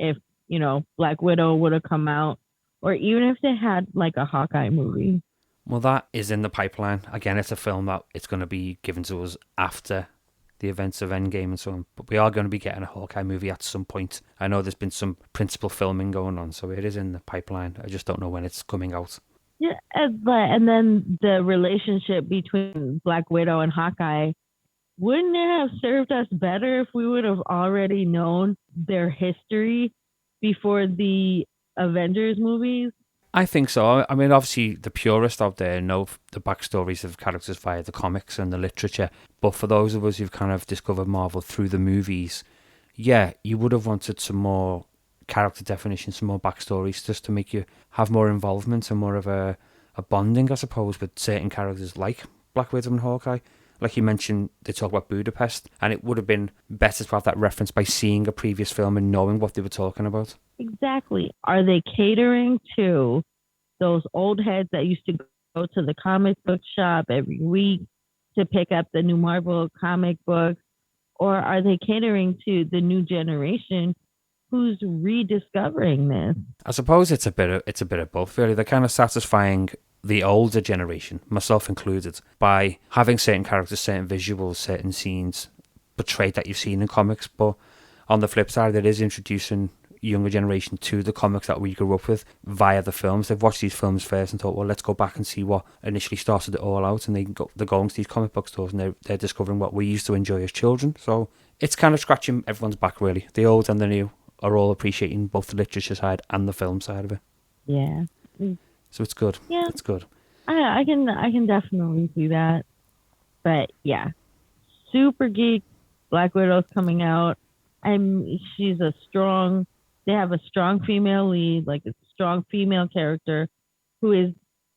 if, Black Widow would have come out, or even if they had like a Hawkeye movie. Well, that is in the pipeline. Again, it's a film that it's going to be given to us after the events of Endgame and so on. But we are going to be getting a Hawkeye movie at some point. I know there's been some principal filming going on, so it is in the pipeline. I just don't know when it's coming out. Yeah, and then the relationship between Black Widow and Hawkeye, wouldn't it have served us better if we would have already known their history before the Avengers movies? I think so. I mean, obviously, the purists out there know the backstories of characters via the comics and the literature. But for those of us who've kind of discovered Marvel through the movies, yeah, you would have wanted some more character definition, some more backstories, just to make you have more involvement and more of a bonding, I suppose, with certain characters like Black Widow and Hawkeye. Like you mentioned, they talk about Budapest, and it would have been better to have that reference by seeing a previous film and knowing what they were talking about. Exactly. Are they catering to those old heads that used to go to the comic book shop every week to pick up the new Marvel comic books? Or are they catering to the new generation who's rediscovering this? I suppose it's a bit of both, really. They're kind of satisfying the older generation, myself included, by having certain characters, certain visuals, certain scenes portrayed that you've seen in comics. But on the flip side, it is introducing younger generation to the comics that we grew up with via the films. They've watched these films first and thought, well, let's go back and see what initially started it all out. And they're going to these comic book stores and they're discovering what we used to enjoy as children. So it's kind of scratching everyone's back, really. The old and the new are all appreciating both the literature side and the film side of it. Yeah. So it's good. Yeah. It's good. I can definitely see that. But yeah. Super geek. Black Widow's coming out. She's they have a strong female lead, like a strong female character who is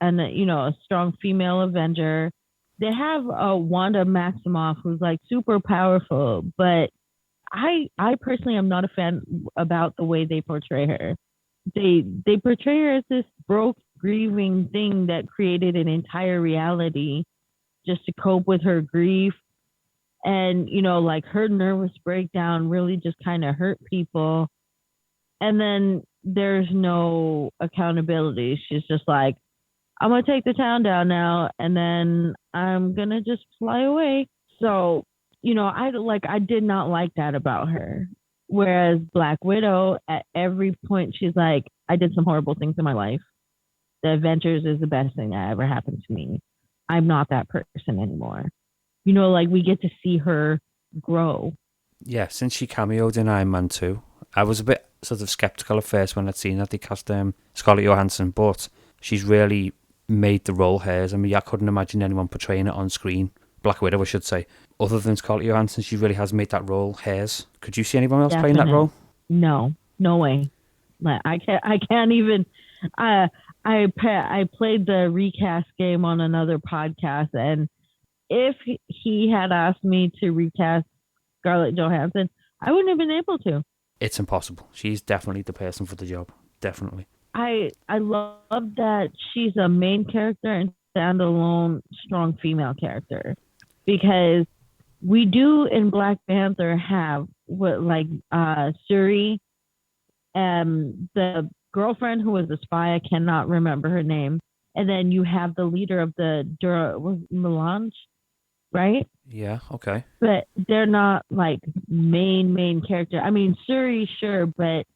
a strong female Avenger. They have Wanda Maximoff who's like super powerful, but I personally am not a fan about the way they portray her. They portray her as this broke, grieving thing that created an entire reality just to cope with her grief. And, like her nervous breakdown really just kind of hurt people. And then there's no accountability. She's just like, I'm going to take the town down now and then I'm going to just fly away. So, I did not like that about her. Whereas Black Widow, at every point, she's like, I did some horrible things in my life. The Avengers is the best thing that ever happened to me. I'm not that person anymore. We get to see her grow. Yeah, since she cameoed in Iron Man 2, I was a bit sort of skeptical at first when I'd seen that they cast Scarlett Johansson, but she's really made the role hers. I mean, I couldn't imagine anyone portraying it on screen, Black Widow, I should say, other than Scarlett Johansson. She really has made that role hers. Could you see anyone else playing that role? No, no way. Like, I can't even. I played the recast game on another podcast, and if he had asked me to recast Scarlett Johansson, I wouldn't have been able to. It's impossible. She's definitely the person for the job. Definitely. I love that she's a main character and standalone strong female character, because we do in Black Panther have Shuri, the girlfriend who was a spy. I cannot remember her name. And then you have the leader of the Melange, right? Yeah, okay. But they're not like main character. I mean, Shuri, sure, but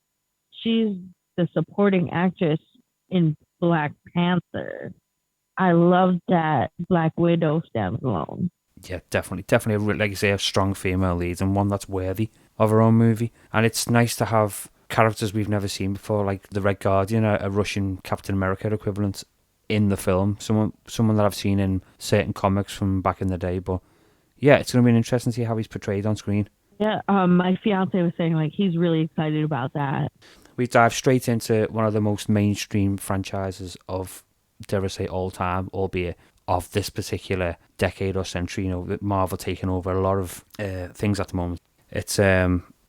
she's the supporting actress in Black Panther. I love that Black Widow stands alone. Yeah, definitely, like you say, a strong female lead and one that's worthy of her own movie. And it's nice to have characters we've never seen before, like the Red Guardian, a Russian Captain America equivalent in the film. Someone that I've seen in certain comics from back in the day. But yeah, it's going to be interesting to see how he's portrayed on screen. Yeah, my fiance was saying like he's really excited about that. We dive straight into one of the most mainstream franchises of, dare I say, all time, albeit of this particular decade or century. Marvel taking over a lot of things at the moment. It's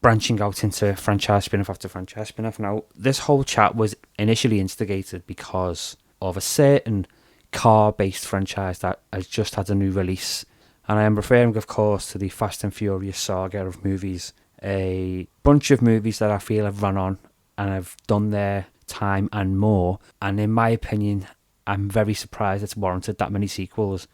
branching out into franchise spin-off after franchise spin-off. Now, this whole chat was initially instigated because of a certain car-based franchise that has just had a new release. And I am referring, of course, to the Fast and Furious saga of movies. a bunch of movies that I feel have run on and have done their time and more. And in my opinion, I'm very surprised it's warranted that many sequels.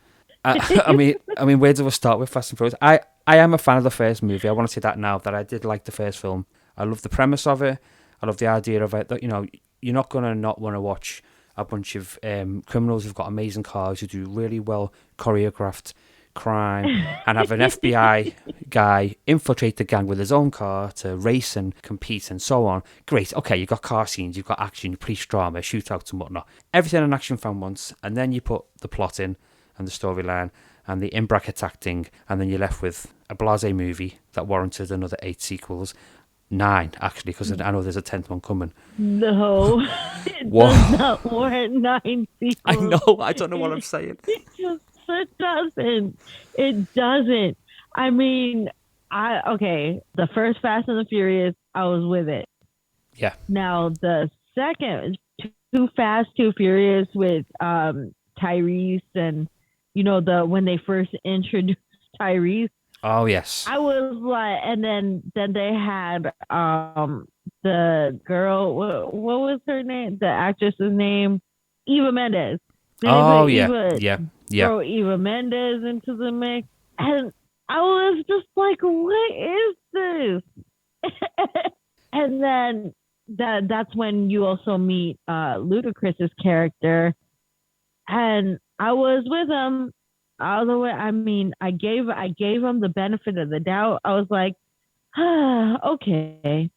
I mean, where do I start with Fast and Furious? I am a fan of the first movie. I want to say that now that I did like the first film. I love the premise of it. I love the idea of it that you're not gonna not want to watch a bunch of criminals who've got amazing cars who do really well choreographed crime and have an FBI guy infiltrate the gang with his own car to race and compete and so on. Great. Okay, you've got car scenes, you've got action, police drama, shootouts and whatnot. Everything an action fan wants, and then you put the plot in and the storyline and the in brackets acting, and then you're left with a blasé movie that warranted another 8 sequels. 9, actually, because I know there's a 10th one coming. No, it What? does not warrant 9 sequels. I know, I don't know what I'm saying. It doesn't. It doesn't. I mean, the first Fast and the Furious, I was with it. Yeah. Now the second, Too Fast, Too Furious with Tyrese and when they first introduced Tyrese. Oh yes. I was like, and then they had the girl. What was her name? The actress's name, Eva Mendes. Oh yeah, Throw Eva Mendes into the mix, and I was just like, "What is this?" And then that's when you also meet Ludacris's character, and I was with him all the way. I mean, I gave him the benefit of the doubt. I was like, okay,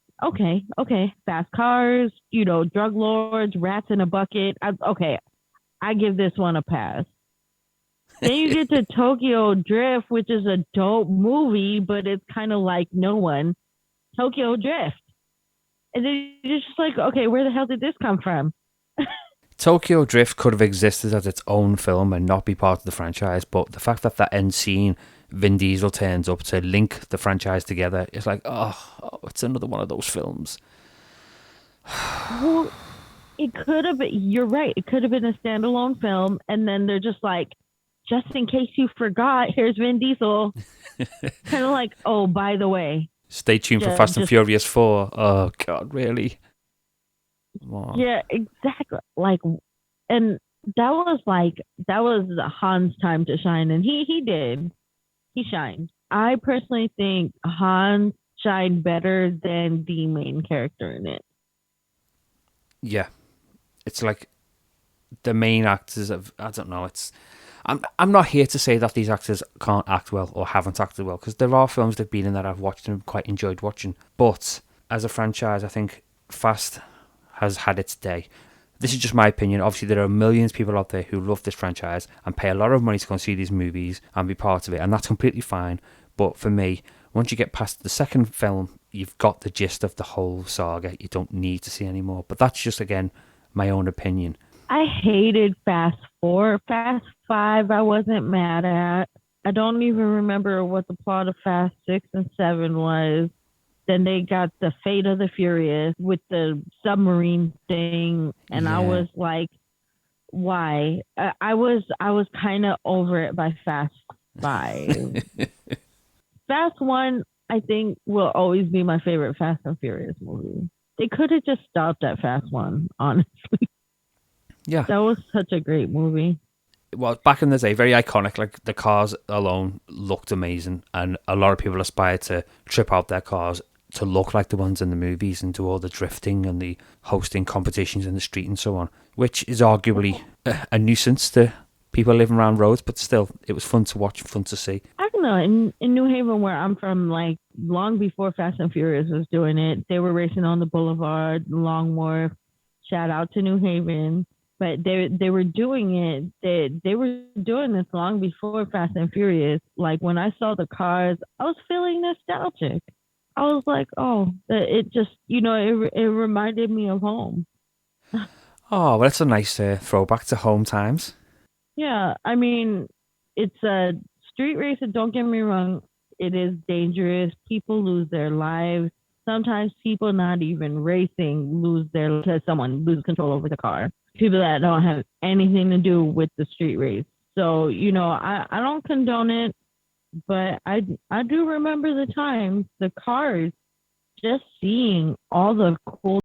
fast cars, drug lords, rats in a bucket. I give this one a pass. Then you get to Tokyo Drift, which is a dope movie, but it's kind of like no one. Tokyo Drift. And then you're just like, okay, where the hell did this come from? Tokyo Drift could have existed as its own film and not be part of the franchise, but the fact that end scene, Vin Diesel turns up to link the franchise together, it's like, oh, it's another one of those films. Well, it could have been, you're right, it could have been a standalone film, and then they're just like, just in case you forgot, here's Vin Diesel. Kind of like, oh, by the way. Stay tuned for Fast and Furious 4. Oh, God, really? Wow. Yeah, exactly. Like, and that was Han's time to shine, and he did. He shined. I personally think Han shined better than the main character in it. Yeah. It's like the main actors of, I don't know, I'm not here to say that these actors can't act well or haven't acted well, because there are films they've been in that I've watched and quite enjoyed watching. But as a franchise, I think Fast has had its day. This is just my opinion. Obviously, there are millions of people out there who love this franchise and pay a lot of money to go and see these movies and be part of it, and that's completely fine. But for me, once you get past the second film, you've got the gist of the whole saga. You don't need to see any more. But that's just, again, my own opinion. I hated Fast 4. Fast 5, I wasn't mad at. I don't even remember what the plot of Fast 6 and 7 was. Then they got the Fate of the Furious with the submarine thing, and yeah. I was like, why? I was kind of over it by Fast 5. Fast 1, I think, will always be my favorite Fast and Furious movie. They could have just stopped at Fast 1, honestly. Yeah. That was such a great movie. Well, back in the day, very iconic. Like, the cars alone looked amazing, and a lot of people aspire to trip out their cars to look like the ones in the movies and do all the drifting and the hosting competitions in the street and so on, which is arguably a nuisance to people living around roads, but still, it was fun to watch, fun to see. I don't know. In New Haven, where I'm from, like, long before Fast and Furious was doing it, they were racing on the Boulevard, Long Wharf. Shout out to New Haven. But they were doing it. They were doing this long before Fast and Furious. Like, when I saw the cars, I was feeling nostalgic. I was like, oh, it just, it reminded me of home. Oh, well, that's a nice throwback to home times. Yeah, I mean, it's a street race, and don't get me wrong, it is dangerous. People lose their lives. Sometimes people not even racing because someone loses control over the car. People that don't have anything to do with the street race. So, I don't condone it, but I do remember the times, the cars just seeing all the cool